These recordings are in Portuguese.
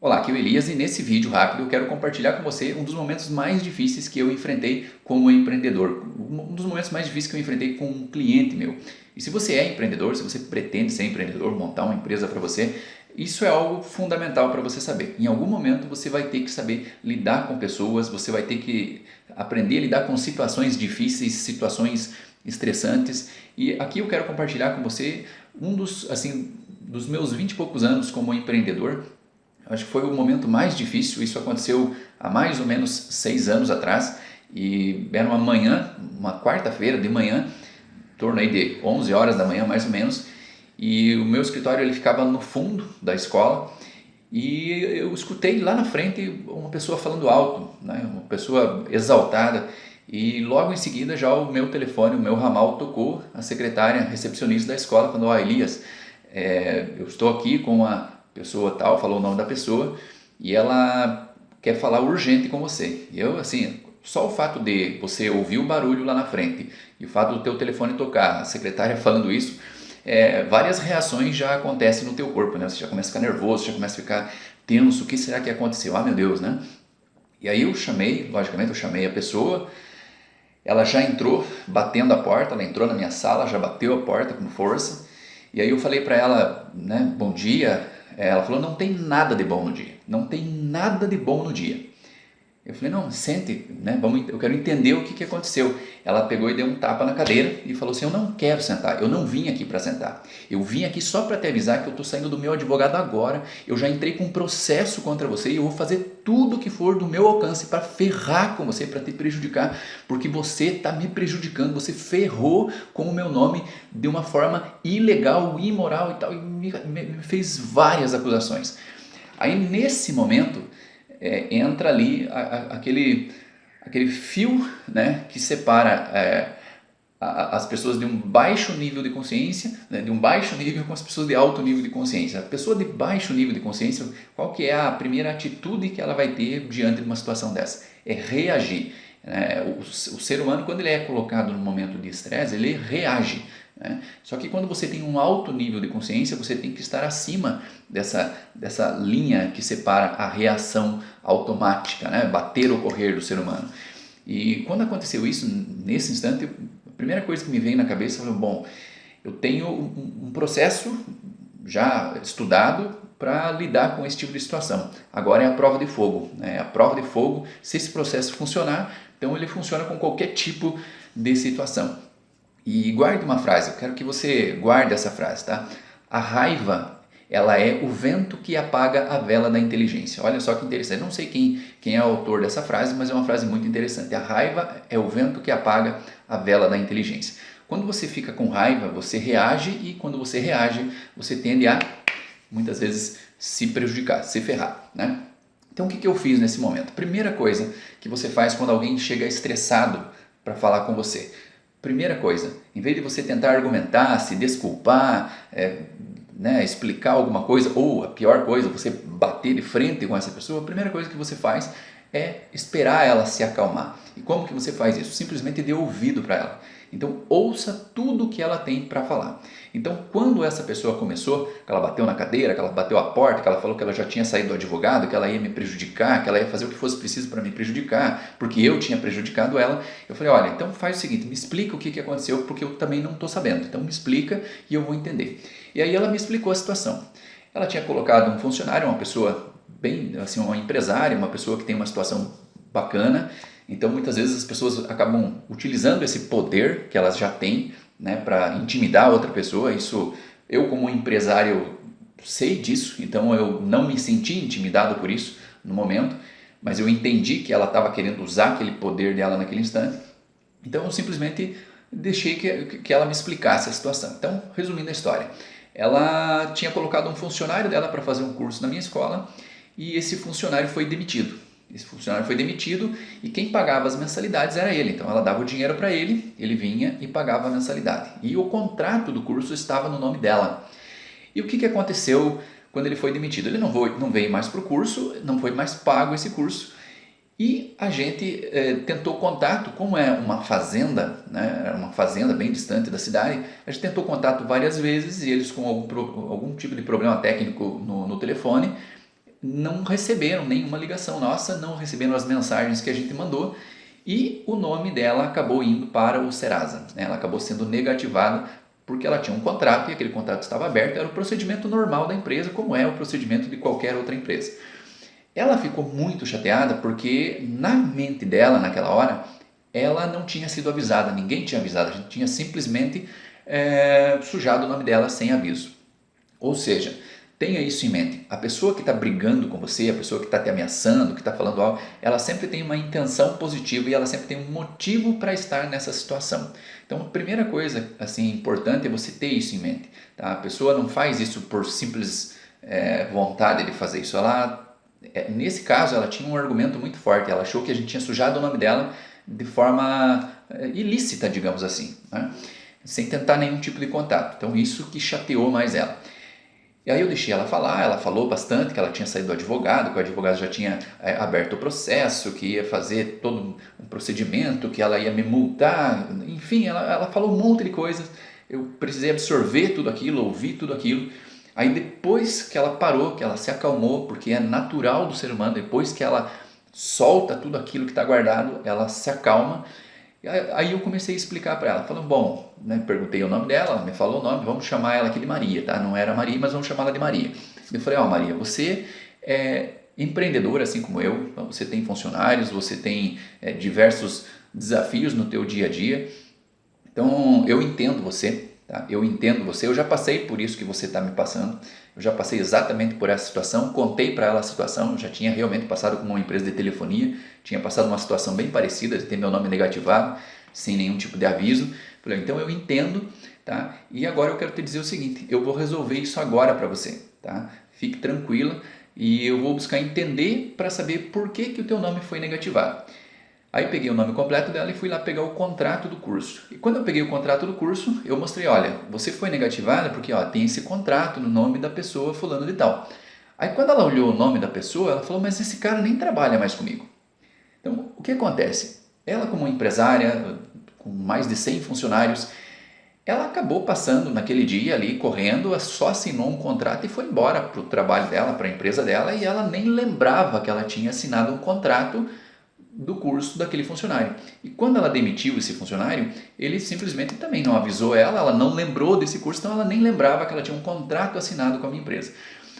Olá, aqui é o Elias e nesse vídeo rápido eu quero compartilhar com você um dos momentos mais difíceis que eu enfrentei como empreendedor. Um dos momentos mais difíceis que eu enfrentei com um cliente meu. E se você é empreendedor, se você pretende ser empreendedor, montar uma empresa para você, isso é algo fundamental para você saber. Em algum momento você vai ter que saber lidar com pessoas, você vai ter que aprender a lidar com situações difíceis, situações estressantes. E aqui eu quero compartilhar com você um dos meus 20 e poucos anos como empreendedor. Acho que foi o momento mais difícil. Isso aconteceu há mais ou menos 6 anos atrás e era uma manhã, uma quarta-feira de manhã, em torno aí de 11 horas da manhã mais ou menos, e o meu escritório ele ficava no fundo da escola e eu escutei lá na frente uma pessoa falando alto, né? Uma pessoa exaltada, e logo em seguida já o meu telefone, o meu ramal tocou, a secretária, a recepcionista da escola falou: Elias, eu estou aqui com a pessoa tal, falou o nome da pessoa e ela quer falar urgente com você. E eu, assim, só o fato de você ouvir o barulho lá na frente e o fato do teu telefone tocar, a secretária falando isso, várias reações já acontecem no teu corpo, né? Você já começa a ficar nervoso, já começa a ficar tenso. O que será que aconteceu? Ah, meu Deus, né? E aí eu chamei, logicamente eu chamei a pessoa. Ela já entrou batendo a porta, ela entrou na minha sala, já bateu a porta com força. E aí eu falei para ela, né, bom dia. Ela falou: não tem nada de bom no dia, não tem nada de bom no dia. Eu falei: não, sente, né? Eu quero entender o que aconteceu. Ela pegou e deu um tapa na cadeira e falou assim: eu não quero sentar, eu não vim aqui para sentar. Eu vim aqui só para te avisar que eu estou saindo do meu advogado agora. Eu já entrei com um processo contra você e eu vou fazer tudo o que for do meu alcance para ferrar com você, para te prejudicar, porque você está me prejudicando, você ferrou com o meu nome de uma forma ilegal, imoral e tal, e me fez várias acusações. Aí nesse momento entra ali aquele fio, né, que separa as pessoas de um baixo nível de consciência, né, de um baixo nível com as pessoas de alto nível de consciência. A pessoa de baixo nível de consciência, qual que é a primeira atitude que ela vai ter diante de uma situação dessa? É reagir. O ser humano, quando ele é colocado num momento de estresse, ele reage. Né? Só que quando você tem um alto nível de consciência, você tem que estar acima dessa linha que separa a reação automática, né? Bater ou correr do ser humano. E quando aconteceu isso, nesse instante, a primeira coisa que me veio na cabeça foi: bom, eu tenho um processo já estudado para lidar com esse tipo de situação. Agora é a prova de fogo. Né? A prova de fogo, se esse processo funcionar, então ele funciona com qualquer tipo de situação. E guarde uma frase, eu quero que você guarde essa frase, tá? A raiva, ela é o vento que apaga a vela da inteligência. Olha só que interessante, não sei quem é o autor dessa frase, mas é uma frase muito interessante. A raiva é o vento que apaga a vela da inteligência. Quando você fica com raiva, você reage, e quando você reage, você tende a, muitas vezes, se prejudicar, se ferrar, né? Então o que eu fiz nesse momento? Primeira coisa que você faz quando alguém chega estressado para falar com você. Primeira coisa, em vez de você tentar argumentar, se desculpar, né, explicar alguma coisa, ou a pior coisa, você bater de frente com essa pessoa, a primeira coisa que você faz é esperar ela se acalmar. E como que você faz isso? Simplesmente dê ouvido para ela. Então ouça tudo o que ela tem para falar. Então quando essa pessoa começou, que ela bateu na cadeira, que ela bateu a porta, que ela falou que ela já tinha saído do advogado, que ela ia me prejudicar, que ela ia fazer o que fosse preciso para me prejudicar, porque eu tinha prejudicado ela, eu falei: olha, então faz o seguinte, me explica o que aconteceu, porque eu também não estou sabendo. Então me explica e eu vou entender. E aí ela me explicou a situação. Ela tinha colocado um funcionário, uma pessoa bem, assim, uma empresária, uma pessoa que tem uma situação bacana. Então muitas vezes as pessoas acabam utilizando esse poder que elas já têm, né, para intimidar outra pessoa. Isso, eu como empresário sei disso, então eu não me senti intimidado por isso no momento, mas eu entendi que ela estava querendo usar aquele poder dela naquele instante. Então eu simplesmente deixei que ela me explicasse a situação. Então, resumindo a história, ela tinha colocado um funcionário dela para fazer um curso na minha escola e esse funcionário foi demitido. Esse funcionário foi demitido e quem pagava as mensalidades era ele. Então ela dava o dinheiro para ele, ele vinha e pagava a mensalidade. E o contrato do curso estava no nome dela. E o que aconteceu quando ele foi demitido? Ele não veio mais para o curso, não foi mais pago esse curso. E a gente tentou contato, como é uma fazenda, né, era uma fazenda bem distante da cidade, a gente tentou contato várias vezes e eles com algum tipo de problema técnico no telefone, não receberam nenhuma ligação nossa, não receberam as mensagens que a gente mandou e o nome dela acabou indo para o Serasa, né? Ela acabou sendo negativada porque ela tinha um contrato e aquele contrato estava aberto, era o procedimento normal da empresa, como é o procedimento de qualquer outra empresa. Ela ficou muito chateada porque na mente dela, naquela hora, ela não tinha sido avisada, ninguém tinha avisado, a gente tinha simplesmente sujado o nome dela sem aviso. Ou seja, tenha isso em mente, a pessoa que está brigando com você, a pessoa que está te ameaçando, que está falando algo, ela sempre tem uma intenção positiva e ela sempre tem um motivo para estar nessa situação. Então, a primeira coisa assim, importante é você ter isso em mente. Tá? A pessoa não faz isso por simples vontade de fazer isso, nesse caso, ela tinha um argumento muito forte. Ela achou que a gente tinha sujado o nome dela de forma ilícita, digamos assim, né? Sem tentar nenhum tipo de contato. Então, isso que chateou mais ela. E aí eu deixei ela falar, ela falou bastante que ela tinha saído do advogado, que o advogado já tinha aberto o processo, que ia fazer todo um procedimento, que ela ia me multar, enfim, ela falou um monte de coisas. Eu precisei absorver tudo aquilo, ouvir tudo aquilo. Aí depois que ela parou, que ela se acalmou, porque é natural do ser humano, depois que ela solta tudo aquilo que está guardado, ela se acalma. Aí eu comecei a explicar para ela, falando, bom, né, perguntei o nome dela, ela me falou o nome, vamos chamar ela aqui de Maria, tá? Não era Maria, mas vamos chamá-la de Maria. Eu falei, Maria, você é empreendedora assim como eu, então você tem funcionários, você tem diversos desafios no teu dia a dia, então eu entendo você. Tá? Eu entendo você, eu já passei por isso que você está me passando, eu já passei exatamente por essa situação, contei para ela a situação, eu já tinha realmente passado com uma empresa de telefonia, tinha passado uma situação bem parecida, de ter meu nome negativado, sem nenhum tipo de aviso. Falei, então eu entendo, tá? E agora eu quero te dizer o seguinte, eu vou resolver isso agora para você, tá? Fique tranquila e eu vou buscar entender para saber por que o teu nome foi negativado. Aí peguei o nome completo dela e fui lá pegar o contrato do curso. E quando eu peguei o contrato do curso, eu mostrei, olha, você foi negativada porque tem esse contrato no nome da pessoa fulano de tal. Aí quando ela olhou o nome da pessoa, ela falou, mas esse cara nem trabalha mais comigo. Então, o que acontece? Ela como empresária, com mais de 100 funcionários, ela acabou passando naquele dia ali, correndo, só assinou um contrato e foi embora para o trabalho dela, para a empresa dela, e ela nem lembrava que ela tinha assinado um contrato do curso daquele funcionário. E quando ela demitiu esse funcionário, ele simplesmente também não avisou ela não lembrou desse curso, então ela nem lembrava que ela tinha um contrato assinado com a minha empresa.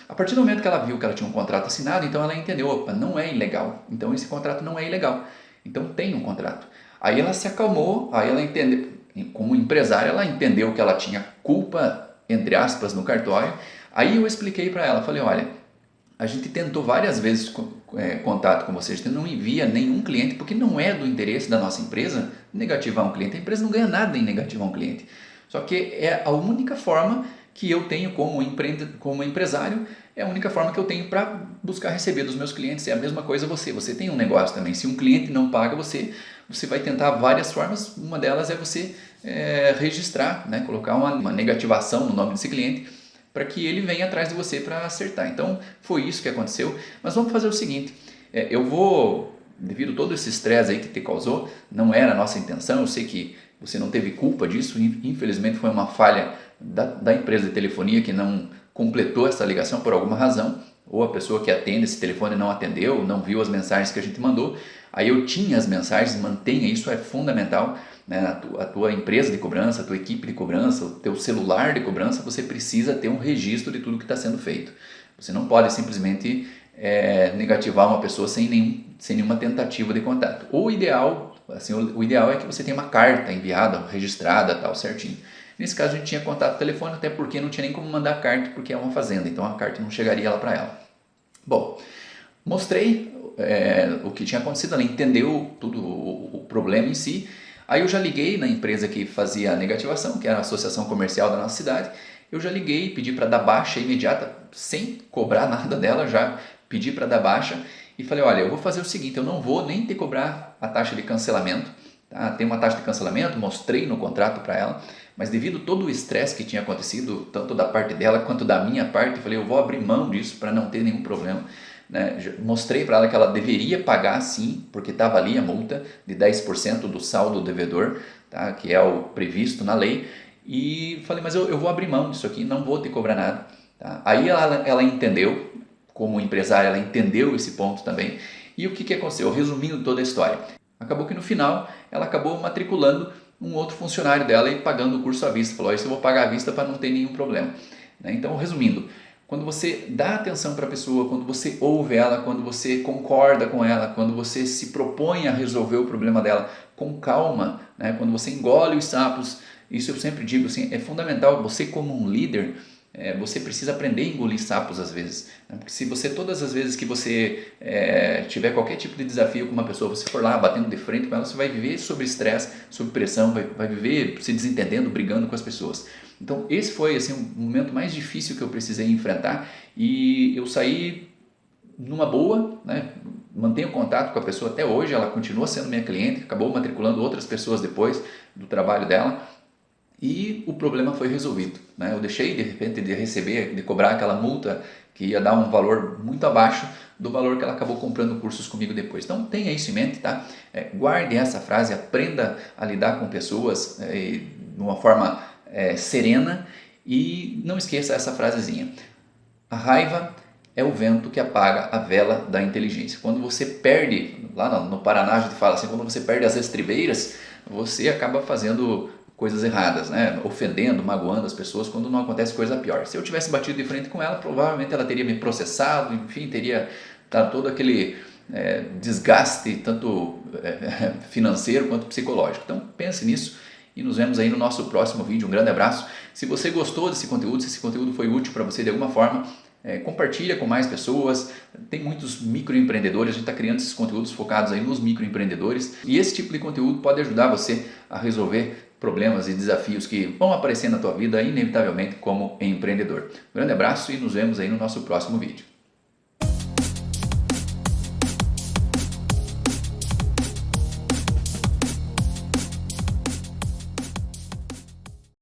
A partir do momento que ela viu que ela tinha um contrato assinado, então ela entendeu, opa, não é ilegal, então esse contrato não é ilegal, então tem um contrato. Aí ela se acalmou, aí ela entendeu, como empresária, ela entendeu que ela tinha culpa, entre aspas, no cartório. Aí eu expliquei para ela, falei, olha, a gente tentou várias vezes contato com você, a gente não envia nenhum cliente, porque não é do interesse da nossa empresa negativar um cliente. A empresa não ganha nada em negativar um cliente. Só que é a única forma que eu tenho como empresário, é a única forma que eu tenho para buscar receber dos meus clientes. É a mesma coisa você tem um negócio também. Se um cliente não paga você vai tentar várias formas, uma delas é você registrar, né? Colocar uma negativação no nome desse cliente, para que ele venha atrás de você para acertar. Então, foi isso que aconteceu. Mas vamos fazer o seguinte, eu vou, devido a todo esse estresse aí que te causou, não era a nossa intenção, eu sei que você não teve culpa disso, infelizmente foi uma falha da empresa de telefonia que não completou essa ligação por alguma razão, ou a pessoa que atende esse telefone não atendeu, não viu as mensagens que a gente mandou. Aí eu tinha as mensagens, mantenha isso, é fundamental, né? A tua empresa de cobrança, a tua equipe de cobrança, o teu celular de cobrança, você precisa ter um registro de tudo que está sendo feito. Você não pode simplesmente negativar uma pessoa sem nenhuma tentativa de contato. O ideal é que você tenha uma carta enviada, registrada, tal, certinho. Nesse caso a gente tinha contato telefônico, até porque não tinha nem como mandar carta, porque é uma fazenda, então a carta não chegaria lá para ela. Bom, mostrei o que tinha acontecido, ela entendeu tudo o problema em si. Aí eu já liguei na empresa que fazia a negativação, que era a associação comercial da nossa cidade. Eu já liguei, pedi para dar baixa imediata, sem cobrar nada dela, já pedi para dar baixa e falei, olha, eu vou fazer o seguinte, eu não vou nem te cobrar a taxa de cancelamento, tá? Tem uma taxa de cancelamento, mostrei no contrato para ela, mas devido a todo o estresse que tinha acontecido, tanto da parte dela quanto da minha parte, eu falei, eu vou abrir mão disso para não ter nenhum problema. Né? Mostrei para ela que ela deveria pagar sim, porque estava ali a multa de 10% do saldo devedor, tá? Que é o previsto na lei, e falei, mas eu vou abrir mão disso aqui, não vou te cobrar nada. Tá? Aí ela entendeu, como empresária, ela entendeu esse ponto também. E o que aconteceu? Resumindo toda a história, acabou que no final ela acabou matriculando um outro funcionário dela e pagando o curso à vista. Falou, isso eu vou pagar à vista para não ter nenhum problema. Então, resumindo, quando você dá atenção para a pessoa, quando você ouve ela, quando você concorda com ela, quando você se propõe a resolver o problema dela com calma, né? Quando você engole os sapos, isso eu sempre digo assim, é fundamental. Você como um líder, você precisa aprender a engolir sapos às vezes, né? Porque se você, todas as vezes que você tiver qualquer tipo de desafio com uma pessoa, você for lá batendo de frente com ela, você vai viver sob estresse, sob pressão, vai viver se desentendendo, brigando com as pessoas. Então esse foi assim, o momento mais difícil que eu precisei enfrentar, e eu saí numa boa, né? Mantenho contato com a pessoa até hoje, ela continua sendo minha cliente, acabou matriculando outras pessoas depois do trabalho dela, e o problema foi resolvido, né? Eu deixei de repente de receber, de cobrar aquela multa que ia dar um valor muito abaixo do valor que ela acabou comprando cursos comigo depois. Então tenha isso em mente, tá? Guarde essa frase, aprenda a lidar com pessoas de uma forma serena, e não esqueça essa frasezinha: a raiva é o vento que apaga a vela da inteligência. Quando você perde, lá no Paraná a gente fala assim, quando você perde as estribeiras, você acaba fazendo coisas erradas, né? Ofendendo, magoando as pessoas, quando não acontece coisa pior. Se eu tivesse batido de frente com ela, provavelmente ela teria me processado, enfim, teria dado todo aquele desgaste, tanto financeiro quanto psicológico. Então pense nisso e nos vemos aí no nosso próximo vídeo. Um grande abraço. Se você gostou desse conteúdo, se esse conteúdo foi útil para você de alguma forma, compartilha com mais pessoas. Tem muitos microempreendedores, a gente está criando esses conteúdos focados aí nos microempreendedores, e esse tipo de conteúdo pode ajudar você a resolver problemas e desafios que vão aparecer na tua vida inevitavelmente como empreendedor. Um grande abraço e nos vemos aí no nosso próximo vídeo.